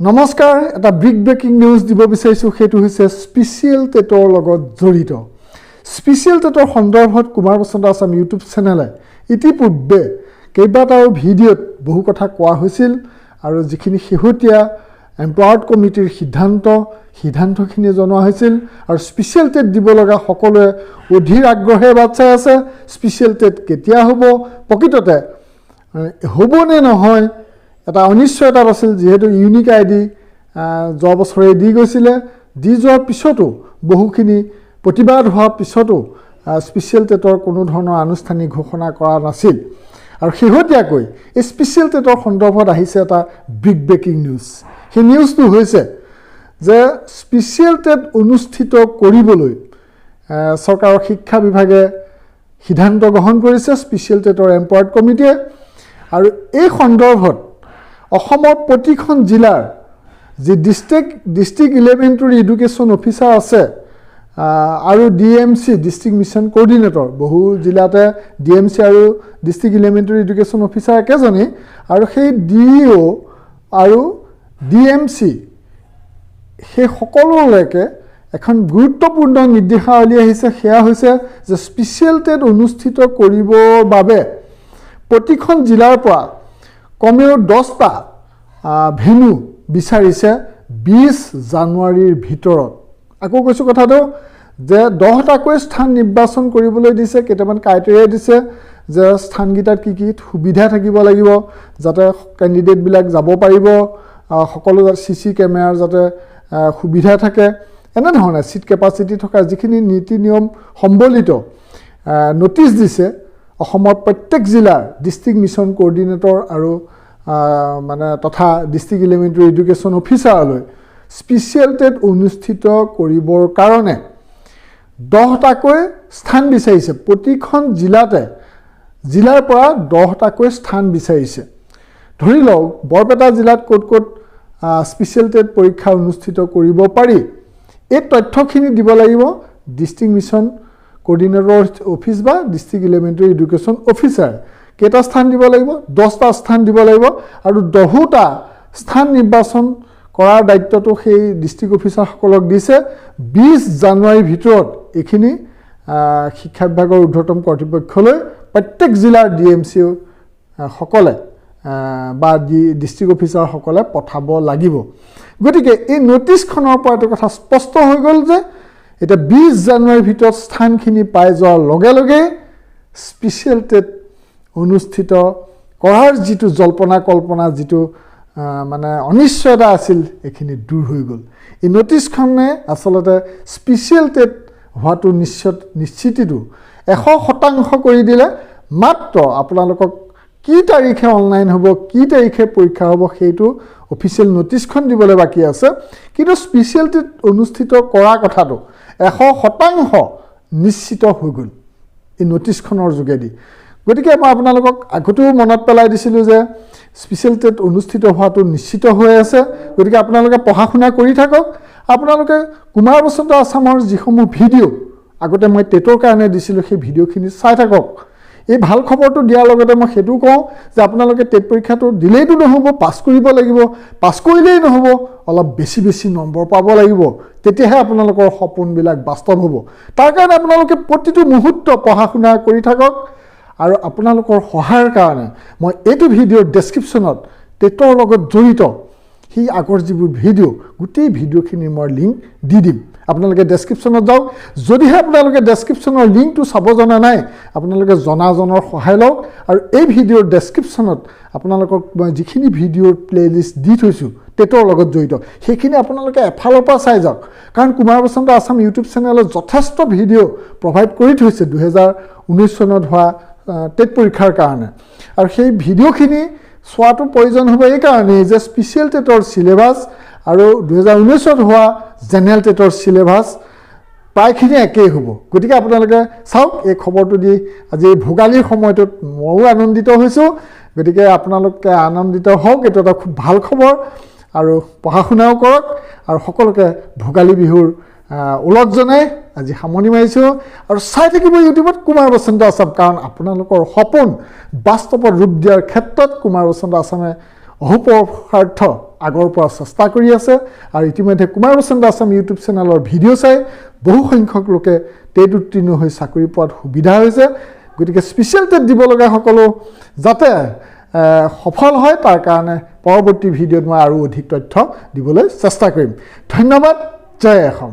নমস্কাৰ এটা big breaking news দিব বিচাৰিছোঁ সেইটো হৈছে স্পেচিয়েল টেটৰ লগত জড়িত স্পেচিয়েল টেটৰ সন্দৰ্ভত কুমাৰ বসন্ত আছাম ইউটিউব চেনেলে ইতিপূৰ্বে কেইবাটাও ভিডিঅ'ত বহু কথা কোৱা হৈছিল আৰু যিখিনি শেহতীয়া এমপ্লয়াৰ্ড কমিটিৰ সিদ্ধান্তখিনি জনোৱা হৈছিল আৰু স্পেচিয়েল টেট দিব লগা সকলোৱে অধীৰ আগ্ৰহে বাট চাই আছে স্পেচিয়েল টেট কেতিয়া হ'ব প্ৰকৃততে হ'ব নে নহয় এটা অনিশ্চয়তা আছিল যেহেতু ইউনিক আইডি যোৱা বছৰে দি গৈছিলে দি যোৱাৰ পিছতো বহুখিনি প্ৰতিবাদ হোৱাৰ পিছতো স্পেচিয়েল টেটৰ কোনো ধৰণৰ আনুষ্ঠানিক ঘোষণা কৰা নাছিল আৰু শেহতীয়াকৈ এই স্পেচিয়েল টেটৰ সন্দৰ্ভত আহিছে এটা বিগ ব্ৰেকিং নিউজ সেই নিউজটো হৈছে যে স্পেচিয়েল টেট অনুষ্ঠিত কৰিবলৈ চৰকাৰৰ শিক্ষা বিভাগে সিদ্ধান্ত গ্ৰহণ কৰিছে স্পেচিয়েল টেটৰ এমপ্লয়াৰ্ড কমিটিয়ে আৰু এই সন্দৰ্ভত অসমৰ প্ৰতিখন জিলাৰ যি ডিষ্ট্ৰিক্ট ইলেমেণ্টাৰী এডুকেশ্যন অফিচাৰ আছে আৰু ডিএমচি ডিষ্ট্ৰিক্ট মিছন কোঅৰ্ডিনেটৰ বহু জিলাতে ডিএমচি আৰু ডিষ্ট্ৰিক্ট ইলেমেণ্টাৰী এডুকেশ্যন অফিচাৰ একেজনেই আৰু সেই ডিইঅ আৰু ডিএমচি সেই সকলোলৈকে এখন গুৰুত্বপূৰ্ণ নিৰ্দেশাৱলী আহিছে সেয়া হৈছে যে স্পেচিয়েল টেট অনুষ্ঠিত কৰিবৰ বাবে প্ৰতিখন জিলাৰ পৰা কমেও 10টা ভেনু বিচাৰিছে 20 জানুৱাৰীৰ ভিতৰত আকৌ কৈছোঁ কথাটো যে 10টাকৈ স্থান নিৰ্বাচন কৰিবলৈ দিছে কেইটামান ক্ৰাইটেৰিয়া দিছে যে স্থানকেইটাত কি সুবিধা থাকিব লাগিব যাতে কেণ্ডিডেটবিলাক যাব পাৰিব সকলো চিচি কেমেৰাৰ যাতে সুবিধা থাকে এনেধৰণে চিট কেপাচিটি থকা যিখিনি নীতি নিয়ম সম্বলিত নটিচ দিছে অসমৰ প্ৰত্যেক জিলাৰ ডিষ্ট্ৰিক্ট মিছন কোঅৰ্ডিনেটৰ আৰু তথা ডিষ্ট্ৰিক্ট ইলেমেণ্টাৰী এডুকেশ্যন অফিচাৰলৈ স্পেচিয়েল টেট অনুষ্ঠিত কৰিবৰ কাৰণে 10টাকৈ স্থান বিচাৰিছে প্ৰতিখন জিলাৰ পৰা 10টাকৈ স্থান বিচাৰিছে ধৰি লওক বৰপেটা জিলাত ক'ত স্পেচিয়েল টেট পৰীক্ষা অনুষ্ঠিত কৰিব পাৰি এই তথ্যখিনি দিব লাগিব ডিষ্ট্ৰিক্ট মিছন কোঅৰ্ডিনেটৰ অফিচ বা ডিষ্ট্ৰিক্ট ইলেমেণ্টাৰী এডুকেশ্যন অফিচাৰ কেইটা স্থান দিব লাগিব 10টা স্থান দিব লাগিব আৰু 10টা স্থান নিৰ্বাচন কৰাৰ দায়িত্বটো সেই ডিষ্ট্ৰিক্ট অফিচাৰসকলক দিছে 20 জানুৱাৰীৰ ভিতৰত এইখিনি শিক্ষা বিভাগৰ ঊৰ্ধ্বতম কৰ্তৃপক্ষলৈ প্ৰত্যেক জিলাৰ ডিএমচি সকলে বা ডিষ্ট্ৰিক্ট অফিচাৰসকলে পঠাব লাগিব গতিকে এই নটিচখনৰ পৰা এটা কথা স্পষ্ট হৈ গ'ল যে এতিয়া 20 জানুৱাৰীৰ ভিতৰত স্থানখিনি পাই যোৱাৰ লগে লগে স্পেচিয়েল টেট অনুষ্ঠিত কৰাৰ যিটো কল্পনা যিটো অনিশ্চয়তা আছিল এইখিনি দূৰ হৈ গ'ল এই নটিচখনে আচলতে স্পেচিয়েল টেট হোৱাটো নিশ্চিতিটো 100% কৰি দিলে মাত্ৰ আপোনালোকক কি তাৰিখে অনলাইন হ'ব কি তাৰিখে পৰীক্ষা হ'ব সেইটো অফিচিয়েল নটিচখন দিবলৈ বাকী আছে কিন্তু স্পেচিয়েল টেট অনুষ্ঠিত কৰা কথাটো 100% নিশ্চিত হৈ গ'ল এই নটিচখনৰ যোগেদি গতিকে মই আপোনালোকক আগতেও মনত পেলাই দিছিলোঁ যে স্পেচিয়েল টেট অনুষ্ঠিত হোৱাটো নিশ্চিত হৈ আছে গতিকে আপোনালোকে পঢ়া শুনা কৰি থাকক আপোনালোকে কুমাৰ বসন্ত আছামৰ যিসমূহ ভিডিঅ' আগতে মই টেটৰ কাৰণে দিছিলোঁ সেই ভিডিঅ'খিনি চাই থাকক এই ভাল খবৰটো দিয়াৰ লগতে মই সেইটো কওঁ যে আপোনালোকে টেট পৰীক্ষাটো দিলেইতো নহ'ব পাছ কৰিব লাগিব পাছ কৰিলেই নহ'ব অলপ বেছি নম্বৰ পাব লাগিব তেতিয়াহে আপোনালোকৰ সপোনবিলাক বাস্তৱ হ'ব তাৰ কাৰণে আপোনালোকে প্ৰতিটো মুহূৰ্ত পঢ়া শুনা কৰি থাকক আৰু আপোনালোকৰ সহায়ৰ কাৰণে মই এইটো ভিডিঅ'ৰ ডেছক্ৰিপশ্যনত টেটৰ লগত জড়িত সেই আগৰ যিবোৰ ভিডিঅ' গোটেই ভিডিঅ'খিনিৰ মই লিংক দি দিম আপোনালোকে ডেছক্ৰিপশ্যনত যাওক যদিহে আপোনালোকে ডেছক্ৰিপশ্যনৰ লিংকটো চাব জনা নাই আপোনালোকে জনাজনৰ সহায় লওক আৰু এই ভিডিঅ'ৰ ডেছক্ৰিপশ্যনত আপোনালোকক মই যিখিনি ভিডিঅ'ৰ প্লেলিষ্ট দি থৈছোঁ টেটৰ লগত জড়িত সেইখিনি আপোনালোকে এফালৰ পৰা চাই যাওক কাৰণ কুমাৰ বসন্ত আছাম ইউটিউব চেনেলত যথেষ্ট ভিডিঅ' প্ৰভাইড কৰি থৈছে 2019 চনত হোৱা টেট পৰীক্ষাৰ কাৰণে আৰু সেই ভিডিঅ'খিনি চোৱাটো প্ৰয়োজন হ'ব এইকাৰণেই যে স্পেচিয়েল টেটৰ চিলেবাছ আৰু 2019ত হোৱা জেনেৰেল টেটৰ চিলেবাছ প্ৰায়খিনি একেই হ'ব গতিকে আপোনালোকে চাওক এই খবৰটো দি আজি ভোগালীৰ সময়টোত ময়ো আনন্দিত হৈছোঁ গতিকে আপোনালোকে আনন্দিত হওক এইটো এটা খুব ভাল খবৰ আৰু পঢ়া শুনাও কৰক আৰু সকলোকে ভোগালী বিহুৰ উলগ জনাই আজি সামৰণি মাৰিছোঁ আৰু চাই থাকিব ইউটিউবত কুমাৰ বসন্ত আছাম কাৰণ আপোনালোকৰ সপোন বাস্তৱত ৰূপ দিয়াৰ ক্ষেত্ৰত কুমাৰ বসন্ত আছামে অহোপসাৰ্থ আগৰ পৰা চেষ্টা কৰি আছে আৰু ইতিমধ্যে কুমাৰ বসন্ত আছাম ইউটিউব চেনেলৰ ভিডিঅ' চাই বহু সংখ্যক লোকে টেট উত্তীৰ্ণ হৈ চাকৰি পোৱাত সুবিধা হৈছে গতিকে স্পেচিয়েল টেট দিব লগা সকলো যাতে সফল হয় তাৰ কাৰণে পৰৱৰ্তী ভিডিঅ'ত মই আৰু অধিক তথ্য দিবলৈ চেষ্টা কৰিম ধন্যবাদ জয় অসম